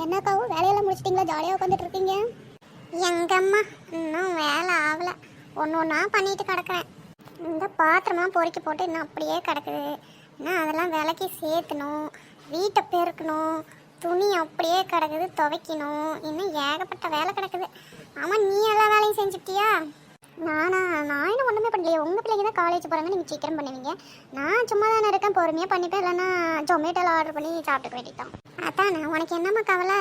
என்னக்காவும் வேலையெல்லாம் முடிச்சிட்டிங்களா? ஜாலியாக உட்காந்துட்டு இருக்கீங்க. எங்கம்மா இன்னும் வேலை ஆகலை. ஒன்று ஒன்றா பண்ணிட்டு கிடக்குறேன். இந்த பாத்திரமாக பொறுக்கி போட்டு இன்னும் அப்படியே கிடக்குது. இன்னும் அதெல்லாம் விலைக்கு சேர்த்தணும், வீட்டை பெருக்கணும், துணி அப்படியே கிடக்குது துவைக்கணும். இன்னும் ஏகப்பட்ட வேலை கிடக்குது. ஆமாம், நீ எல்லா வேலையும் செஞ்சுட்டியா? நான் இன்னும் ஒன்றுமே பண்ணலையே. உங்கள் பிள்ளைங்க தான் காலேஜ் போகிறாங்க, நீங்கள் சீக்கிரம் பண்ணுவீங்க. நான் சும்மா தானே இருக்கேன், பொறுமையாக பண்ணிப்பேன். இல்லைன்னா ஜொமேட்டோவில் ஆர்டர் பண்ணி சாப்பிட்டுக்க வேண்டியதான். அதானே, உனக்கு என்னம்மா கவலை?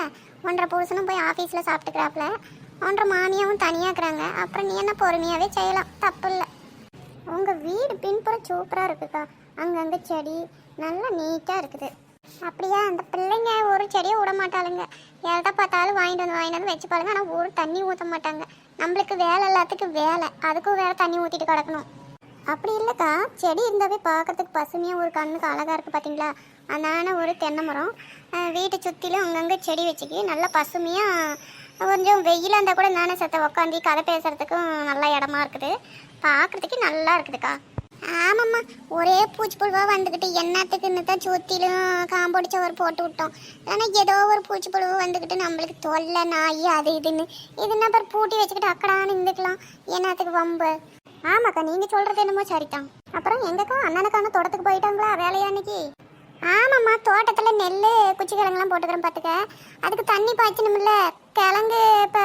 1.5 புருஷனும் போய் ஆஃபீஸில் சாப்பிட்டுக்கிறாப்புல, 1.5 மாமியாவும் தனியாக இருக்கிறாங்க. அப்புறம் நீ என்ன பொறுமையாகவே செய்யலாம், தப்பு இல்லை. உங்கள் வீடு பின்புறம் சூப்பராக இருக்குக்கா. அங்கங்கே செடி நல்லா நீட்டாக இருக்குது. அப்படியா? அந்த பிள்ளைங்க ஒரு செடியை விட மாட்டாளுங்க. எதை பார்த்தாலும் வாங்கிட்டு வந்து வச்சு பாருங்க. ஆனால் ஒரு தண்ணி ஊற்ற மாட்டாங்க. நம்மளுக்கு வேலை எல்லாத்துக்கும் வேலை, அதுக்கும் வேலை தண்ணி ஊற்றிட்டு கிடக்கணும். அப்படி இல்லைக்கா, செடி இருந்தாவே பார்க்கறதுக்கு பசுமையாக ஒரு கண்ணுக்கு அழகாக இருக்குது பார்த்தீங்களா? அதனால ஒரு தென்னை மரம் வீட்டை சுற்றிலும் அங்கங்கே செடி வச்சுக்கி நல்லா பசுமையாக கொஞ்சம் வெயிலாக இருந்தால் கூட நானே சத்த உட்காந்து கதை பேசுகிறதுக்கும் நல்ல இடமா இருக்குது. பார்க்குறதுக்கு நல்லா இருக்குதுக்கா. ஆமாம்மா, ஒரே பூச்சி புழுவாக வந்துக்கிட்டு என்னத்துக்குன்னு தான் சுற்றிலும் காம்பவுண்ட் சவர் போட்டு விட்டோம். ஆனால் ஏதோ ஒரு பூச்சி புழுவு வந்துக்கிட்டு நம்மளுக்கு தொல்லை, நாய் அது இதுன்னு இதுன்னா அப்புறம் பூட்டி வச்சுக்கிட்டு அக்கடான்னு இருந்துக்கலாம். என்னத்துக்கு வம்பு? ஆமாக்கா, நீங்கள் சொல்கிறது என்னமோ சரிதான். அப்புறம் எங்கக்கா அண்ணனுக்கான தோட்டத்துக்கு போயிட்டாங்களா வேலையா அன்னைக்கு? ஆமாம்மா, தோட்டத்தில் நெல் குச்சி கிழங்குலாம் போட்டுக்கிறேன் பார்த்துக்க. அதுக்கு தண்ணி பாய்ச்சணும்ல. கிழங்கு இப்போ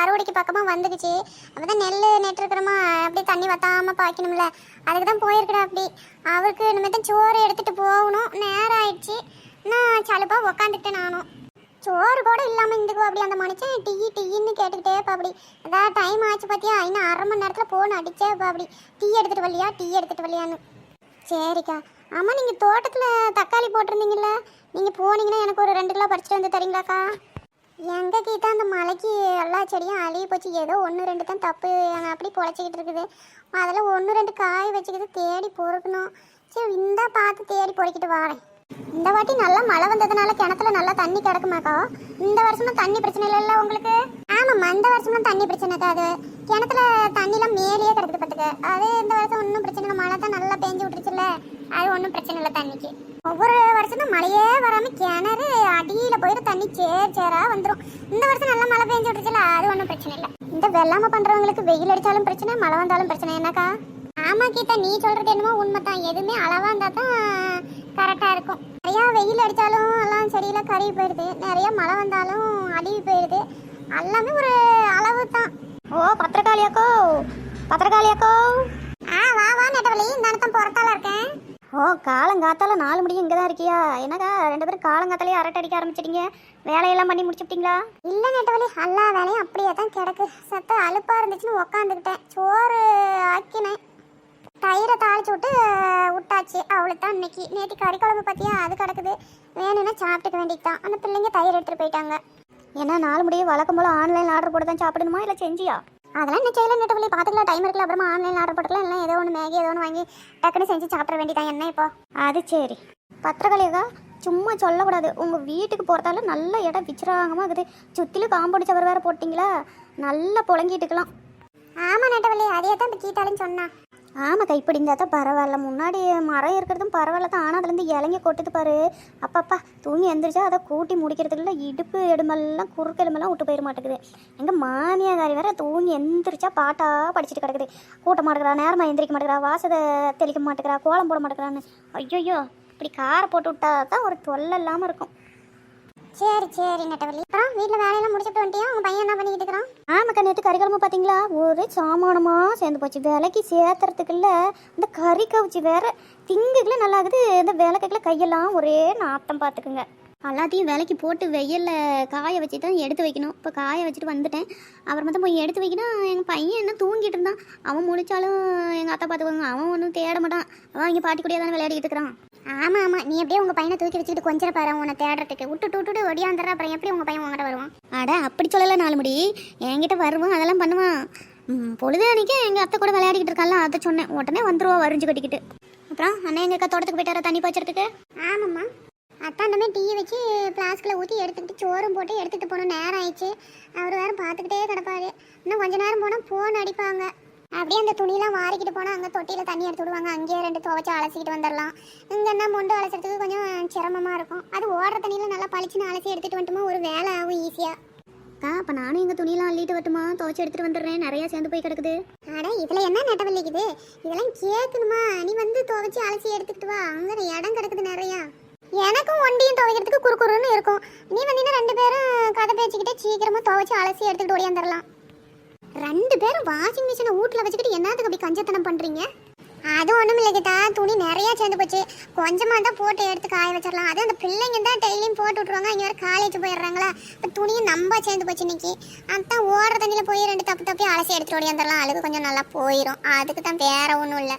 அறுவடைக்கு பக்கமாக வந்துக்குச்சு. அப்போ தான் நெல் நெட்டுருக்கிறோமா, அப்படியே தண்ணி வற்றாமல் பாய்க்கணும்ல. அதுக்கு தான் போயிருக்கிறேன். அப்படி அவருக்கு இனிமேல் தான் சோறு எடுத்துகிட்டு போகணும். நேரம் ஆயிடுச்சு. நான் சலுப்பாக உக்காந்துக்கிட்டேன். நானும் சோறு கூட இல்லாமல் இருந்துக்குவோம். அப்படி அந்த மனுஷன் டீன்னு கேட்டுக்கிட்டே இப்போ அப்படி அதான் டைம் ஆச்சு பார்த்தியா? இன்னும் 1/2 மணி நேரத்தில் ஃபோன் அடித்தே இப்போ அப்படி டீ எடுத்துகிட்டு வரலையான்னு. சரிக்கா. ஆமாம், நீங்கள் தோட்டத்தில் தக்காளி போட்டிருந்தீங்கல்ல, நீங்கள் போனீங்கன்னா எனக்கு ஒரு 2 கிலோ பறிச்சுட்டு வந்து தரீங்களாக்கா? எங்கள் கீட்டா அந்த மலைக்கு எல்லா செடியும் அழுகி போச்சு. ஏதோ 1-2 தான் தப்பு அப்படி பொழைச்சிக்கிட்டு இருக்குது. அதில் 1-2 காய் வச்சுக்கிட்டு தேடி பொறுக்கணும். சரி, இந்தா பார்த்து தேடி பொறுக்கிட்டு வரேன். இந்த வாட்டி நல்லா மழை வந்ததுனால கிணத்துல நல்லா தண்ணி கிடக்குமாக்கா? இந்த வருஷமும் தண்ணி பிரச்சனை இல்லைல்ல உங்களுக்கு? ஆமாம்மா, இந்த வருஷமும் தண்ணி பிரச்சனைக்கா. அது கிணத்துல தண்ணிலாம் மேலேயே கிடக்குது பார்த்துக்க. அது இந்த வருஷம் ஒன்றும் பிரச்சனை இல்லை. மழை தான் நல்லா பேஞ்சு விட்டுருச்சுல்ல, அது ஒன்றும் பிரச்சனை இல்லை தண்ணிக்கு. ஒவ்வொரு வருஷம் தான் மழையே வராமல் கிணறு அடியில் போயிட்டு தண்ணி சேராக வந்துடும். இந்த வருஷம் நல்லா மழை பேஞ்சு விட்டுருச்சுல்ல, அது ஒன்றும் பிரச்சனை இல்லை. இந்த வெள்ளாமல் பண்ணுறவங்களுக்கு வெயில் அடித்தாலும் பிரச்சனை, மழை வந்தாலும் பிரச்சனை. என்னக்கா? ஆமாம் கீதா, நீ சொல்கிறது என்னமோ உண்மை தான். எதுவுமே அளவாக இருந்தால் தான் கரெக்டாக இருக்கும். நிறையா வெயில் அடித்தாலும் எல்லாம் செடியில் கருவி போயிடுது, நிறையா மழை வந்தாலும் அடிவி போயிடுது. எல்லாமே ஒரு அளவு தான். ஓ, பத்திரக்காளியாக்கோ? வா நெட்டவழி, இந்த தான் புறத்தால இருக்கேன். ஓ, காலங்காத்தால 4 மணிக்கு இங்கே தான் இருக்கியா? என்னக்கா 2 பேரும் காலங்காத்தாலே அரட்டை அடிக்க ஆரம்பிச்சிட்டீங்க? வேலையெல்லாம் பண்ணி முடிச்சுட்டீங்களா? இல்லை நெட்டவழி, எல்லா வேலையும் அப்படியே தான் கிடக்கு. சத்த அலுப்பாக இருந்துச்சுன்னு உக்காந்துக்கிட்டேன். சோறு ஆக்கினேன், தயிரை தாளிச்சு விட்டு விட்டாச்சு. அவ்வளோதான். இன்னைக்கு நேற்று கறி குழம்பு பார்த்தியா, அது கிடக்குது. வேணும்னா சாப்பிட்டுக்க வேண்டியது தான். அந்த பிள்ளைங்க தயிர் எடுத்துகிட்டு போயிட்டாங்க. ஏன்னா 4 முடியும் வழக்கம் போல் ஆன்லைன் ஆர்டர் போட்டு தான் சாப்பிடணுமா, இல்லை செஞ்சியா? அதெல்லாம் என்ன செய்யலை நெட்டவழி, பார்த்துக்கலாம், டைம் இருக்குல்ல. அப்புறமா ஆன்லைன் ஆர்டர் போட்டுக்கலாம். இல்லை ஏதோ ஒன்று மேகி ஏதோ ஒன்று வாங்கி டக்குன்னு செஞ்சு சாப்பிட வேண்டியதான். என்ன இப்போ? அது சரி. பத்திரக்காளியக்கா, சும்மா சொல்லக்கூடாது. உங்கள் வீட்டுக்கு போகிறதால நல்ல இடம் விச்சிராகமாக இருக்குது. சுற்றிலும் காம்பவுண்ட் சவர் வேறு போட்டிங்களா, நல்லா புழங்கிட்டுக்கலாம். ஆமாம் நெட்டவழி, அதே தான் இப்போ கீட்டாலும் சொன்னா. ஆமாக்கா, இப்படி இருந்தால் தான் பரவாயில்ல. முன்னாடி மரம் இருக்கிறதும் பரவாயில்ல தான், ஆனால் அதுலேருந்து இலங்கி கொட்டுது பாரு. அப்பப்பா தூங்கி எந்திரிச்சா அதை கூட்டி முடிக்கிறதுக்குள்ள இடுப்பு எலும்பெல்லாம் குறுக்கு எலும்பெல்லாம் விட்டு போயிட மாட்டேங்குது. எங்கள் மாமியாரி வேற தூங்கி எந்திரிச்சா பாட்டாக படிச்சுட்டு கிடக்குது. கூட்ட மாட்டேங்கிறா, நேரமாக எந்திரிக்க மாட்டேங்கிறா, வாசத்தை தெளிக்க மாட்டேங்கிறா, கோலம் போட மாட்டேங்கிறான்னு. ஐயோ, இப்படி காரை போட்டு விட்டா தான் ஒரு தொல்லை இல்லாமல் இருக்கும். சரி நெட்டவழி, அப்புறம் வீட்டில் வேலையெல்லாம் முடிச்சுட்டு வந்துட்டியா? உங்கள் பையன் என்ன பண்ணிக்கிட்டு இருக்கிறான்? ஆமாக்கா, நேற்று கறிக்கிழமை பார்த்தீங்களா, ஒரே சாமானமாக சேர்ந்து போச்சு. விலைக்கு சேர்த்துறதுக்குள்ள இந்த கறி கவுச்சி வேற திங்குக்குள்ள நல்லா இருக்குது. இந்த விளக்குக்குள்ள கையெல்லாம் ஒரே நாட்டம் பார்த்துக்குங்க. எல்லாத்தையும் விலைக்கு போட்டு வெயிலில் காய வச்சு தான் எடுத்து வைக்கணும். இப்போ காய வச்சுட்டு வந்துட்டேன். அப்புறமா தான் போய் எடுத்து வைக்கணும். எங்கள் பையன் என்ன தூங்கிட்டு இருந்தான். அவன் முழிச்சாலும் எங்கள் அத்தை பார்த்துக்குவாங்க. அவன் ஒன்றும் தேட மாட்டான். அவன் இங்கே பாட்டி கூடியே தானே விளையாடிக்கிட்டு இருக்கிறான். ஆமாம், நீ எப்படியே உங்கள் பையனை தூக்கி வச்சுக்கிட்டு கொஞ்சம் பாரு, உன்னை தேடுறதுக்கு விட்டுட்டு ஒடியாந்துடுற. அப்புறம் எப்படி உங்கள் பையன் உங்கள்கிட்ட வருவான்? அட அப்படி சொல்லலை, 4 முடி என்கிட்ட வருவான், அதெல்லாம் பண்ணுவான். பொழுது அன்றைக்கி எங்கள் அத்தை கூட விளையாடிக்கிட்டு இருக்கான்ல, அதை சொன்னேன். உடனே வந்துடுவா வரிஞ்சு கட்டிக்கிட்டு. அப்புறம் அண்ணன் எங்கள் தோட்டத்துக்கு போயிட்டாரா தண்ணி பாய்ச்சறதுக்கு? ஆமாம்மா, அத்தான் அந்த மாதிரி டீ வச்சு ஃப்ளாஸ்கில் ஊற்றி எடுத்துக்கிட்டு சோறும் போட்டு எடுத்துகிட்டு போகணும். நேரம் ஆயிடுச்சு. அவர் வேறு பார்த்துக்கிட்டே கிடப்பாரு. இன்னும் கொஞ்சம் நேரம் போனால் ஃபோன் அடிப்பாங்க. அப்படியே அந்த துணியெல்லாம் வாரிக்கிட்டு போனால் அங்கே தொட்டியில் தண்ணி எடுத்து விடுவாங்க. அங்கேயே 2 துவைச்சி அலசிக்கிட்டு வந்துடலாம். இங்கே என்ன மொண்டு அலசுறதுக்கு கொஞ்சம் சிரமமாக இருக்கும். அது ஓடுற தண்ணியில் நல்லா பளிச்சுன்னு அலசி எடுத்துகிட்டு வந்துட்டுமா ஒரு வேலை அப்போ நானும் எங்கள் துணியெல்லாம் அள்ளிட்டு வரட்டுமா? துவைச்சி எடுத்துகிட்டு வந்துடுறேன், நிறையா சேர்ந்து போய் கிடக்குது. அட இதில் என்ன நட்டவல்லிக்குது? இதெல்லாம் கேட்கணுமா? நீ வந்து துவைச்சி அலசி எடுத்துக்கிட்டு வா, அங்கே இடம் கிடக்குது நிறையா. எனக்கும் ஒண்டியும் துவைக்கிறதுக்கு குறுக்குறுன்னு இருக்கும். நீ வந்தீங்கன்னா 2 பேரும் கதை பேச்சுக்கிட்டே சீக்கிரமாக துவைச்சி அலசி எடுத்துக்கிட்டு ஓடியாந்துடலாம். 2 பேரும் வாஷிங் மிஷினை வீட்டில் வச்சுக்கிட்டு என்னத்துக்கு அப்படி கஞ்சத்தனம் பண்ணுறீங்க? அது ஒன்றும் இல்லைக்கிட்டா, துணி நிறையா சேர்ந்து போச்சு. கொஞ்சமாக தான் போட்டு எடுத்து காய வச்சிடலாம். அது அந்த பிள்ளைங்க தான் டெய்லியும் போட்டு விட்ருவாங்க. இங்கே வர காலேஜ் போயிடுறாங்களா, இப்போ துணியும் நம்ம சேர்ந்து போச்சு இன்னைக்கு. அதான் ஓடுற தண்ணியில் போய் 2 தப்பி அலசி எடுத்துட்டு ஓடியாந்துடலாம். அழுகு கொஞ்சம் நல்லா போயிடும். அதுக்கு தான் வேற ஒன்றும் இல்லை.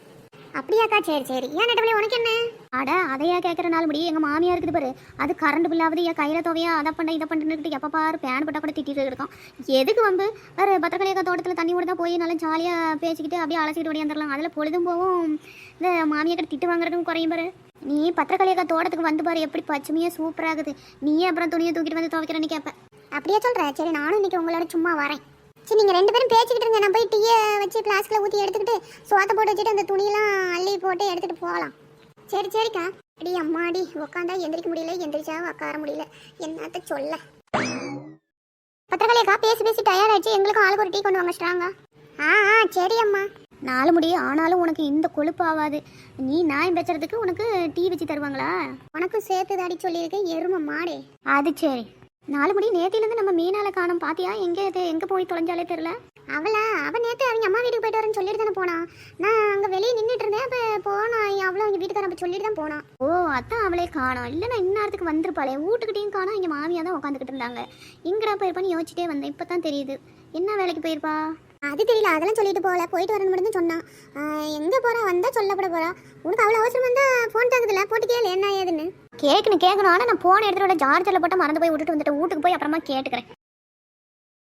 அப்படியாக்கா? சரி சரி. ஏன் நட்டவழி உனக்கு என்ன? அட அதையா கேட்குற நாள் முடி எங்கள் மாமியா இருக்குது பாரு, அது கரண்ட் பில்லாவது என் கையில் துவையா அதை பண்ண இதை பண்ணிட்டு எப்போ பாரு பேன் பட்டா கூட திட்டிட்டு இருக்கோம். எதுக்கு வந்து வேறு பத்திரக்கலையக்கா தோட்டத்தில் தண்ணி கூட தான் போய் நல்லா ஜாலியாக பேசிக்கிட்டு அப்படியே அலசிக்கிட்டு ஓடியாந்துடலாம். அதில் பொழுதும் போகும், இந்த மாமியா கிட்ட திட்டு வாங்குறதுக்கும் குறையும் பாரு. நீ பத்திரக்கலையக்கா தோட்டத்துக்கு வந்து பாரு, எப்படி பச்சுமையாக சூப்பராகுது. நீயே அப்புறம் துணியை தூக்கிட்டு வந்து துவைக்கிறேன்னு கேட்பேன். அப்படியே சொல்கிற? சரி, நானும் இன்னைக்கு உங்களோட சும்மா வரேன். சரி, நீங்கள் 2 பேரும் பேசிக்கிட்டு இருங்க. நான் போய் டீயை வச்சு ஃப்ளாஸ்கில் ஊற்றி எடுத்துக்கிட்டு சோத்தை போட்டு வச்சுட்டு அந்த துணியெல்லாம் அள்ளி போட்டு எடுத்துகிட்டு போகலாம். சரி சரிக்கா. அடி அம்மாடி, உட்காந்தா எந்திரிக்க முடியல, எந்திரிச்சா உட்கார முடியல, என்னத்த சொல்ல. பத்திரக்கலையக்கா பேசி டயர்ட் ஆயிடுச்சு. எங்களுக்கும் ஆளுக்கு ஒரு டீ கொண்டு வாங்க ஸ்ட்ராங்கா. சரி அம்மா. 4 முடி ஆனாலும் உனக்கு இந்த கொழுப்பு ஆகாது. நீ நாயம் பேசுறதுக்கு உனக்கு டீ வச்சு தருவாங்களா? உனக்கும் சேர்த்து தாடி சொல்லியிருக்கேன், எருமை மாடு. அது சரி. 4 முடி நேத்திலேருந்து நம்ம மீனால காணோம், பாத்தியா? எங்கே போய் தொலைஞ்சாலே தெரியல. அவள் நேற்று அவங்க அம்மா வீட்டுக்கு போயிட்டு வரேன்னு சொல்லிட்டு தானே போனான். நான் அங்கே வெளியே நின்றுட்டு இருந்தேன். அப்போ போனான் அவ்வளோ, அவங்க வீட்டுக்காரன் அப்போ சொல்லிட்டு தான் போனான். ஓ, அதான் அவளே காணோம். இல்லைன்னா இந்நேரத்துக்கு வந்திருப்பாளே. வீட்டுக்கிட்டையும் காணோம், இங்கே மாமியாக தான் உட்காந்துக்கிட்டு இருந்தாங்க. இங்கடா போயிருப்பான்னு யோசிச்சுட்டே வந்தேன். இப்போ தான் தெரியுது என்ன வேலைக்கு போயிருப்பா. அது தெரியல, அதெல்லாம் சொல்லிட்டு போகல, போயிட்டு வரணும் மட்டும் தான் சொன்னான். எங்கே போகிறா வந்தால் சொல்லப்பட போகிறா. உனக்கு அவ்வளோ அவசரம் வந்தால் ஃபோன் தாக்குதுல, போட்டு கேளு என்ன ஏதுன்னு. கேட்கணும். ஆனால் நான் ஃபோன் எடுத்துகிட்டு சார்ஜரில் போட்டு மறந்து போய் விட்டுட்டு வந்துட்டு வீட்டுக்கு போய் அப்புறமா கேட்டுக்கிறேன்.